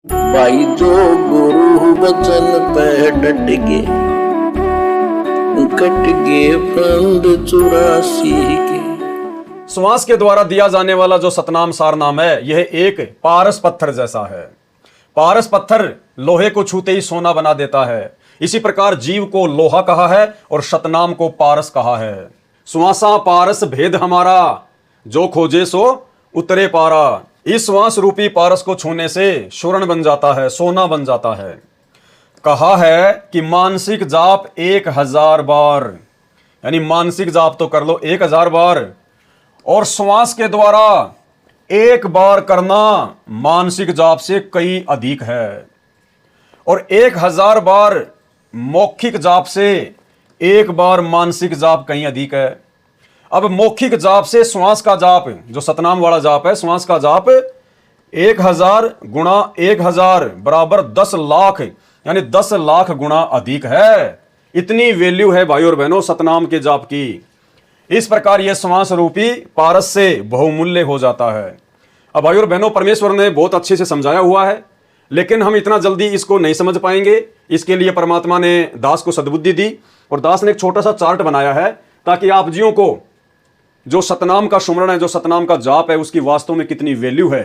भाई जो गुरु वचन पे डट गे, कट गे फंद 84 के। श्वास के द्वारा दिया जाने वाला जो सतनाम सार नाम है, यह एक पारस पत्थर जैसा है। पारस पत्थर लोहे को छूते ही सोना बना देता है। इसी प्रकार जीव को लोहा कहा है और सतनाम को पारस कहा है। श्वासा पारस भेद हमारा, जो खोजे सो उतरे पारा। इस श्वास रूपी पारस को छूने से स्वर्ण बन जाता है, सोना बन जाता है। कहा है कि मानसिक जाप 1000 बार, यानी मानसिक जाप तो कर लो 1000 बार, और श्वास के द्वारा एक बार करना मानसिक जाप से कई अधिक है। और 1000 बार मौखिक जाप से एक बार मानसिक जाप कहीं अधिक है। अब मौखिक जाप से श्वास का जाप, जो सतनाम वाला जाप है, श्वास का जाप 1000 गुणा 1000 बराबर 10 लाख, यानी 10 लाख गुणा अधिक है। इतनी वैल्यू है भाई और बहनों सतनाम के जाप की। इस प्रकार यह श्वास रूपी पारस से बहुमूल्य हो जाता है। अब भाई और बहनों, परमेश्वर ने बहुत अच्छे से समझाया हुआ है, लेकिन हम इतना जल्दी इसको नहीं समझ पाएंगे। इसके लिए परमात्मा ने दास को सद्बुद्धि दी और दास ने एक छोटा सा चार्ट बनाया है, ताकि आप जियों को जो सतनाम का सुमरण है, जो सतनाम का जाप है, उसकी वास्तव में कितनी वैल्यू है,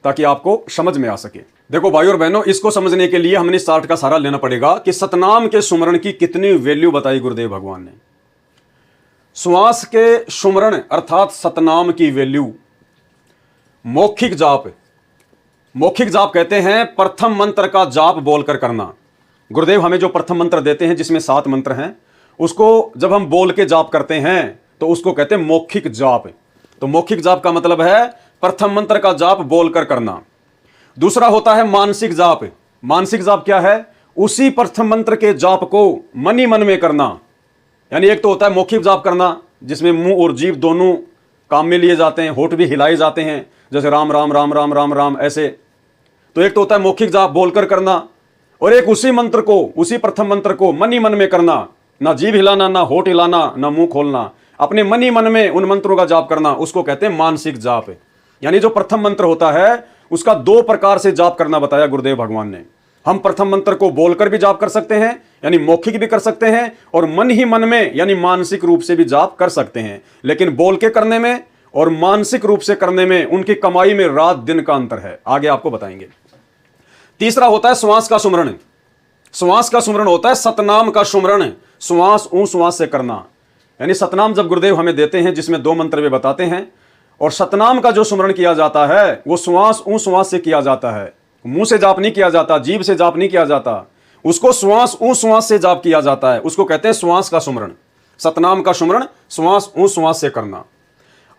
ताकि आपको समझ में आ सके। देखो भाई और बहनों, इसको समझने के लिए हमने इस चार्ट का सहारा लेना पड़ेगा कि सतनाम के सुमरण की कितनी वैल्यू बताई गुरुदेव भगवान ने। श्वास के सुमरण अर्थात सतनाम की वैल्यू। मौखिक जाप, मौखिक जाप कहते हैं प्रथम मंत्र का जाप बोलकर करना। गुरुदेव हमें जो प्रथम मंत्र देते हैं, जिसमें 7 मंत्र हैं, उसको जब हम बोल के जाप करते हैं तो उसको कहते हैं मौखिक जाप। तो मौखिक जाप का मतलब है प्रथम मंत्र का जाप बोलकर करना। दूसरा होता है मानसिक जाप। मानसिक जाप क्या है? उसी प्रथम मंत्र के जाप को मन ही मन में करना। यानी एक तो होता है मौखिक जाप करना, जिसमें मुंह और जीभ दोनों काम में लिए जाते हैं, होठ भी हिलाए जाते हैं, जैसे राम राम राम राम राम राम ऐसे। तो एक तो होता है मौखिक जाप बोलकर करना, और एक उसी मंत्र को, उसी प्रथम मंत्र को मन ही मन में करना। ना जीभ हिलाना, ना होठ हिलाना, ना मुंह खोलना, अपने मन ही मन में उन मंत्रों का जाप करना, उसको कहते हैं मानसिक जाप। यानी जो प्रथम मंत्र होता है उसका 2 प्रकार से जाप करना बताया गुरुदेव भगवान ने। हम प्रथम मंत्र को बोलकर भी जाप कर सकते हैं, यानी मौखिक भी कर सकते हैं, और मन ही मन में यानी मानसिक रूप से भी जाप कर सकते हैं। लेकिन बोल के करने में और मानसिक रूप से करने में उनकी कमाई में रात दिन का अंतर है, आगे आपको बताएंगे। तीसरा होता है श्वास का सुमरण। श्वास का सुमरण होता है सतनाम का सुमरण, श्वास ऊ श्वास से करना। यानी सतनाम जब गुरुदेव हमें देते हैं, जिसमें 2 मंत्र वे बताते हैं, और सतनाम का जो सुमरण किया जाता है वो श्वास ऊ श्वास से किया जाता है। मुंह से जाप नहीं किया जाता, जीभ से जाप नहीं किया जाता, उसको श्वास ऊ श्वास से जाप किया जाता है। उसको कहते हैं श्वास का सुमरण। सतनाम का सुमरण श्वास ऊ श्वास से करना।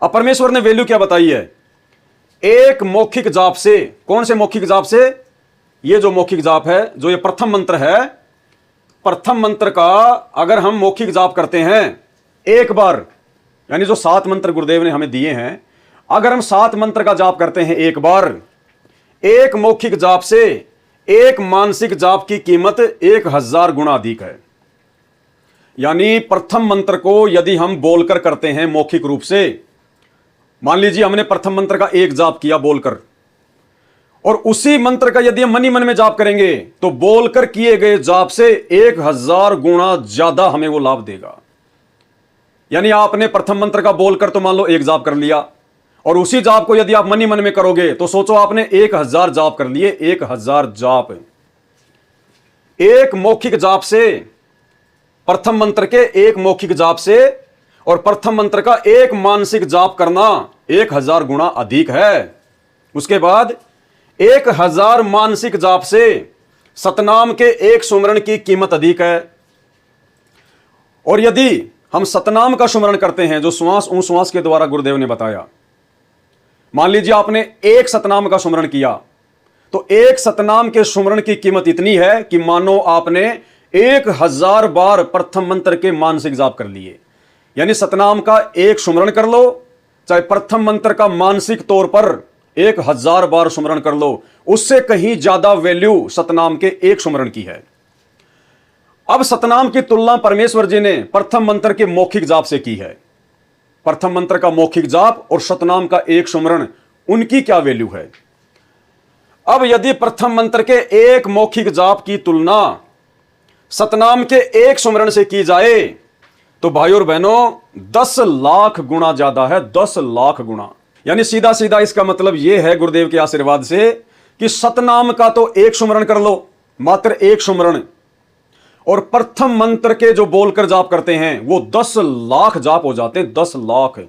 अब परमेश्वर ने वैल्यू क्या बताई है? एक मौखिक जाप से। कौन से मौखिक जाप से? ये जो मौखिक जाप है, जो ये प्रथम मंत्र है, प्रथम मंत्र का अगर हम मौखिक जाप करते हैं एक बार, यानी जो 7 मंत्र गुरुदेव ने हमें दिए हैं, अगर हम 7 मंत्र का जाप करते हैं एक बार, एक मौखिक जाप से एक मानसिक जाप की कीमत 1000 गुना अधिक है। यानी प्रथम मंत्र को यदि हम बोलकर करते हैं मौखिक रूप से, मान लीजिए हमने प्रथम मंत्र का एक जाप किया बोलकर, और उसी मंत्र का यदि हम मन ही मन में जाप करेंगे तो बोलकर किए गए जाप से 1000 गुना ज्यादा हमें वो लाभ देगा। यानी आपने प्रथम मंत्र का बोलकर तो मान लो एक जाप कर लिया, और उसी जाप को यदि आप मन ही मन में करोगे तो सोचो आपने 1000 जाप कर लिए। 1000 जाप एक मौखिक जाप से, प्रथम मंत्र के एक मौखिक जाप से और प्रथम मंत्र का एक मानसिक जाप करना 1000 गुना अधिक है। उसके बाद 1000 मानसिक जाप से सतनाम के एक सुमरण की कीमत अधिक है। और यदि हम सतनाम का सुमरण करते हैं, जो श्वास ऊ श्वास के द्वारा गुरुदेव ने बताया, मान लीजिए आपने एक सतनाम का सुमरण किया, तो एक सतनाम के सुमरण की कीमत इतनी है कि मानो आपने 1000 बार प्रथम मंत्र के मानसिक जाप कर लिए। यानी सतनाम का एक सुमरण कर लो, चाहे प्रथम मंत्र का मानसिक तौर पर 1000 बार सुमरण कर लो, उससे कहीं ज्यादा वैल्यू सतनाम के एक सुमरण की है। अब सतनाम की तुलना परमेश्वर जी ने प्रथम मंत्र के मौखिक जाप से की है। प्रथम मंत्र का मौखिक जाप और सतनाम का एक सुमरण, उनकी क्या वैल्यू है? अब यदि प्रथम मंत्र के एक मौखिक जाप की तुलना सतनाम के एक सुमरण से की जाए तो भाई और बहनों 10 लाख गुना ज्यादा है, 10 लाख गुना। यानी सीधा सीधा इसका मतलब यह है गुरुदेव के आशीर्वाद से कि सतनाम का तो एक सुमरण कर लो, मात्र एक सुमरण, और प्रथम मंत्र के जो बोलकर जाप करते हैं वो 10 लाख जाप हो जाते हैं, 10 लाख।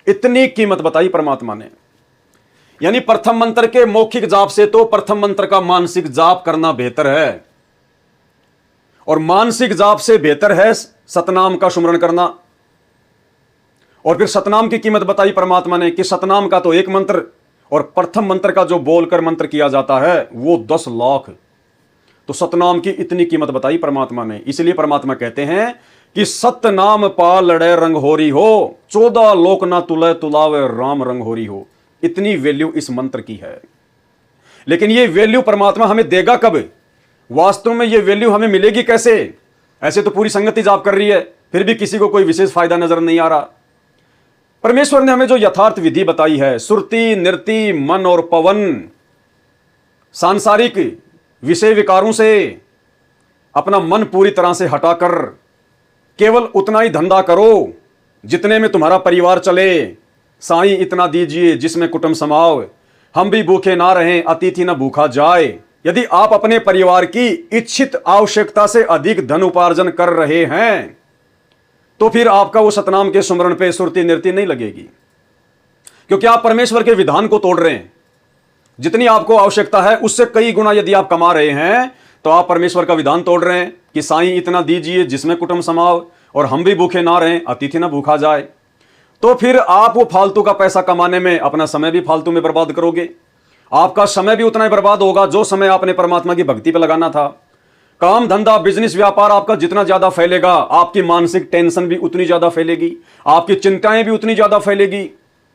इतनी कीमत बताई परमात्मा ने। यानी प्रथम मंत्र के मौखिक जाप से तो प्रथम मंत्र का मानसिक जाप करना बेहतर है, और मानसिक जाप से बेहतर है सतनाम का सुमरण करना। और फिर सतनाम की कीमत बताई परमात्मा ने कि सतनाम का तो एक मंत्र और प्रथम मंत्र का जो बोलकर मंत्र किया जाता है वो 10 लाख। तो सतनाम की इतनी कीमत बताई परमात्मा ने। इसलिए परमात्मा कहते हैं कि सतनाम पा लड़े रंग होरी हो, 14 लोक ना तुले तुलावे राम रंग होरी हो। इतनी वैल्यू इस मंत्र की है। लेकिन ये वैल्यू परमात्मा हमें देगा कब? वास्तव में ये वैल्यू हमें मिलेगी कैसे? ऐसे तो पूरी संगति जाप कर रही है, फिर भी किसी को कोई विशेष फायदा नजर नहीं आ रहा। परमेश्वर ने हमें जो यथार्थ विधि बताई है, सुरति नृति मन और पवन, सांसारिक विषय विकारों से अपना मन पूरी तरह से हटाकर केवल उतना ही धंधा करो जितने में तुम्हारा परिवार चले। साईं इतना दीजिए जिसमें कुटुंब समाओ, हम भी भूखे ना रहें अतिथि ना भूखा जाए। यदि आप अपने परिवार की इच्छित आवश्यकता से अधिक धन उपार्जन कर रहे हैं तो फिर आपका वो सतनाम के सुमरण पे सुरति नृति नहीं लगेगी, क्योंकि आप परमेश्वर के विधान को तोड़ रहे हैं। जितनी आपको आवश्यकता है उससे कई गुना यदि आप कमा रहे हैं तो आप परमेश्वर का विधान तोड़ रहे हैं कि साईं इतना दीजिए जिसमें कुटुंब समाओ और हम भी भूखे ना रहें अतिथि ना भूखा जाए। तो फिर आप वो फालतू का पैसा कमाने में अपना समय भी फालतू में बर्बाद करोगे। आपका समय भी उतना ही बर्बाद होगा जो समय आपने परमात्मा की भक्ति पे लगाना था। काम धंधा बिजनेस व्यापार आपका जितना ज्यादा फैलेगा आपकी मानसिक टेंशन भी उतनी ज्यादा फैलेगी, आपकी चिंताएं भी उतनी ज्यादा फैलेगी।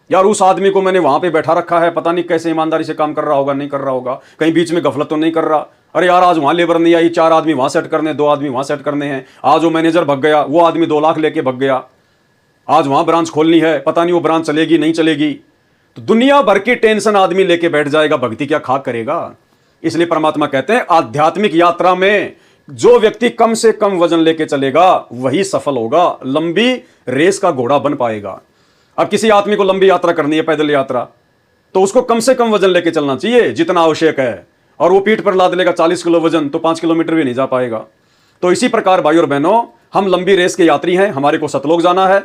यार उस आदमी को मैंने वहां पे बैठा रखा है, पता नहीं कैसे ईमानदारी से काम कर रहा होगा, नहीं कर रहा होगा, कहीं बीच में गफलत तो नहीं कर रहा। अरे यार आज वहां लेबर नहीं आई, 4 आदमी वहां सेट करने, 2 आदमी वहां सेट करने हैं। आज वो मैनेजर भग गया, वो आदमी 2 लाख लेके भग गया। आज वहां ब्रांच खोलनी है, पता नहीं वो ब्रांच चलेगी नहीं चलेगी। तो दुनिया भर की टेंशन आदमी लेके बैठ जाएगा, भक्ति क्या खाक करेगा। इसलिए परमात्मा कहते हैं आध्यात्मिक यात्रा में जो व्यक्ति कम से कम वजन लेके चलेगा वही सफल होगा, लंबी रेस का घोड़ा बन पाएगा। अब किसी आदमी को लंबी यात्रा करनी है, पैदल यात्रा, तो उसको कम से कम वजन लेके चलना चाहिए जितना आवश्यक है। और वो पीठ पर लाद लेगा 40 किलो वजन तो 5 किलोमीटर भी नहीं जा पाएगा। तो इसी प्रकार भाई और बहनों, हम लंबी रेस के यात्री हैं, हमारे को सतलोक जाना है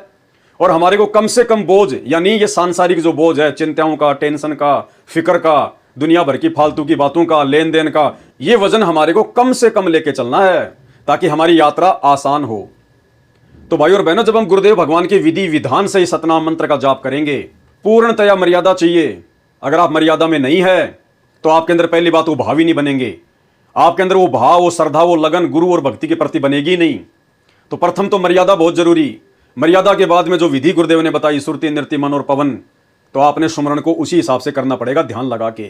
और हमारे को कम से कम बोझ, यानी ये सांसारिक जो बोझ है, चिंताओं का, टेंशन का, फिक्र का, दुनिया भर की फालतू की बातों का, लेन देन का, ये वजन हमारे को कम से कम लेके चलना है ताकि हमारी यात्रा आसान हो। तो भाई और बहनों, जब हम गुरुदेव भगवान के विधि विधान से इस सतनाम मंत्र का जाप करेंगे, पूर्णतया मर्यादा चाहिए। अगर आप मर्यादा में नहीं है तो आपके अंदर पहली बात वो भाव ही नहीं बनेंगे, आपके अंदर वो भाव, वो श्रद्धा, वो लगन गुरु और भक्ति के प्रति बनेगी नहीं। तो प्रथम तो मर्यादा बहुत जरूरी। मर्यादा के बाद में जो विधि गुरुदेव ने बताई, सुरति नृति मन और पवन, तो आपने सुमरण को उसी हिसाब से करना पड़ेगा, ध्यान लगा के।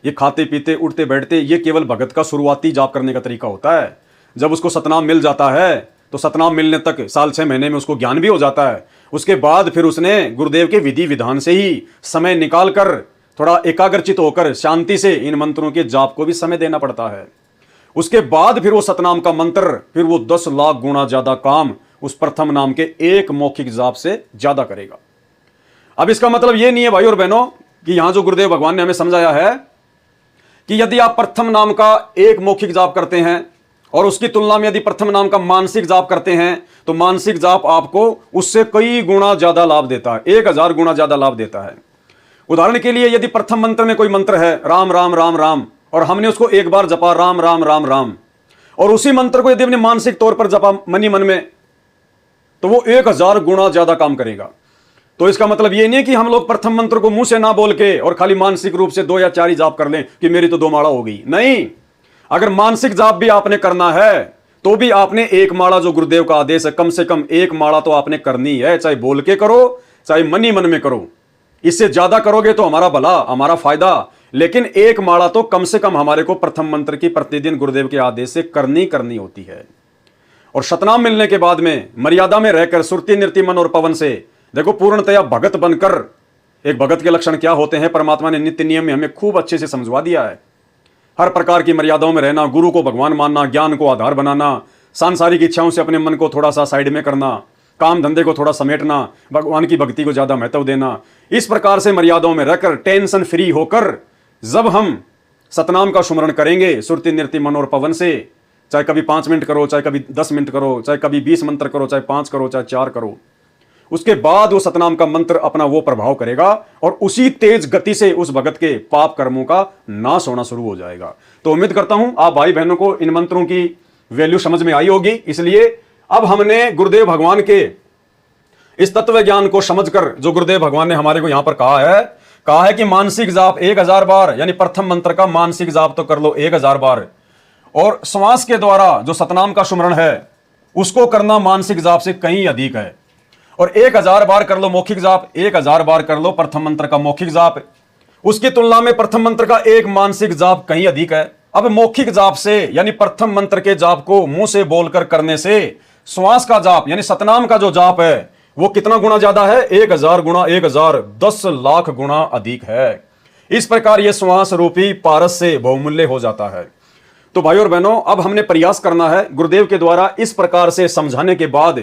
ये खाते पीते उठते बैठते ये केवल भगत का शुरुआती जाप करने का तरीका होता है। जब उसको सतनाम मिल जाता है तो सतनाम मिलने तक 6 महीने में उसको ज्ञान भी हो जाता है। उसके बाद फिर उसने गुरुदेव के विधि विधान से ही समय निकाल कर थोड़ा एकाग्रचित होकर शांति से इन मंत्रों के जाप को भी समय देना पड़ता है। उसके बाद फिर वो सतनाम का मंत्र, फिर वो 10 लाख गुना ज्यादा काम उस प्रथम नाम के एक मौखिक जाप से ज्यादा करेगा। अब इसका मतलब ये नहीं है भाई और बहनों कि यहां जो गुरुदेव भगवान ने हमें समझाया है कि यदि आप प्रथम नाम का एक मौखिक जाप करते हैं और उसकी तुलना में यदि प्रथम नाम का मानसिक जाप करते हैं तो मानसिक जाप आपको उससे कई गुना ज्यादा लाभ देता है, 1000 गुना ज्यादा लाभ देता है। उदाहरण के लिए यदि प्रथम मंत्र में कोई मंत्र है राम राम राम राम और हमने उसको एक बार जपा राम राम राम राम, और उसी मंत्र को यदि हमने मानसिक तौर पर जपा मनी मन में, तो वो 1000 गुना ज्यादा काम करेगा। तो इसका मतलब ये नहीं कि हम लोग प्रथम मंत्र को मुंह से ना बोल के और खाली मानसिक रूप से 2 या 4 ही जाप कर लें कि मेरी तो 2 माला हो गई। नहीं, अगर मानसिक जाप भी आपने करना है तो भी आपने 1 माला, जो गुरुदेव का आदेश है, कम से कम 1 माला तो आपने करनी है, चाहे बोल के करो चाहे मनी मन में करो। इससे ज्यादा करोगे तो हमारा भला, हमारा फायदा, लेकिन 1 माला तो कम से कम हमारे को प्रथम मंत्र की प्रतिदिन गुरुदेव के आदेश से करनी होती है। और सतनाम मिलने के बाद में मर्यादा में रहकर सुरति नृति मन और पवन से देखो पूर्णतया भगत बनकर एक भगत के लक्षण क्या होते हैं परमात्मा ने नित्य नियम में हमें खूब अच्छे से समझवा दिया है। हर प्रकार की मर्यादाओं में रहना, गुरु को भगवान मानना, ज्ञान को आधार बनाना, सांसारिक इच्छाओं से अपने मन को थोड़ा सा साइड में करना, काम धंधे को थोड़ा समेटना, भगवान की भक्ति को ज्यादा महत्व देना। इस प्रकार से मर्यादाओं में रहकर टेंशन फ्री होकर जब हम सतनाम का सुमरण करेंगे सुरति नृत्य मन और पवन से, चाहे कभी 5 मिनट करो, चाहे कभी 10 मिनट करो, चाहे कभी 20 मंत्र करो, चाहे 5 करो, चाहे 4 करो, उसके बाद वो सतनाम का मंत्र अपना वो प्रभाव करेगा और उसी तेज गति से उस भगत के पाप कर्मों का नाश होना शुरू हो जाएगा। तो उम्मीद करता हूं आप भाई बहनों को इन मंत्रों की वैल्यू समझ में आई होगी। इसलिए अब हमने गुरुदेव भगवान के इस तत्व ज्ञान को समझकर जो गुरुदेव भगवान ने हमारे को यहां पर कहा है कि मानसिक जाप 1000 बार, यानी प्रथम मंत्र का मानसिक जाप तो कर लो 1000 बार, और श्वास के द्वारा जो सतनाम का सुमरण है उसको करना मानसिक जाप से कहीं अधिक है। और 1000 बार कर लो मौखिक जाप, 1000 बार कर लो प्रथम मंत्र का मौखिक जाप, उसकी तुलना में प्रथम मंत्र का एक मानसिक जाप कहीं अधिक है। अब मौखिक जाप से यानी प्रथम मंत्र के जाप को मुंह से बोलकर करने से श्वास का जाप यानी सतनाम का जो जाप है वो कितना गुना ज्यादा है? 1000 गुना 1000, 10 लाख गुना अधिक है। इस प्रकार यह श्वास रूपी पारस से बहुमूल्य हो जाता है। तो भाई और बहनों, अब हमने प्रयास करना है गुरुदेव के द्वारा इस प्रकार से समझाने के बाद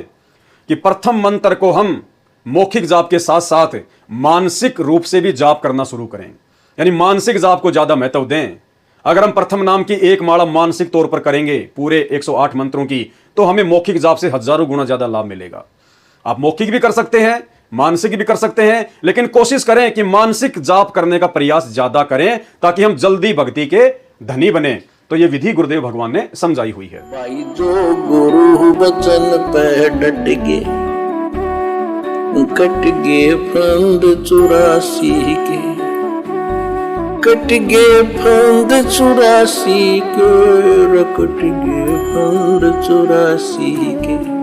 कि प्रथम मंत्र को हम मौखिक जाप के साथ साथ मानसिक रूप से भी जाप करना शुरू करें, यानी मानसिक जाप को ज्यादा महत्व दें। अगर हम प्रथम नाम की एक माला मानसिक तौर पर करेंगे पूरे 108 मंत्रों की, तो हमें मौखिक जाप से हजारों गुना ज्यादा लाभ मिलेगा। आप मौखिक भी कर सकते हैं, मानसिक भी कर सकते हैं, लेकिन कोशिश करें कि मानसिक जाप करने का प्रयास ज्यादा करें ताकि हम जल्दी भक्ति के धनी बने। तो ये विधि गुरुदेव भगवान ने समझाई हुई है। भाई जो गुरु वचन पे डट गे, कट गे फंद 84 के, कट गे फंद 84 के, कट गे फंद 84 के।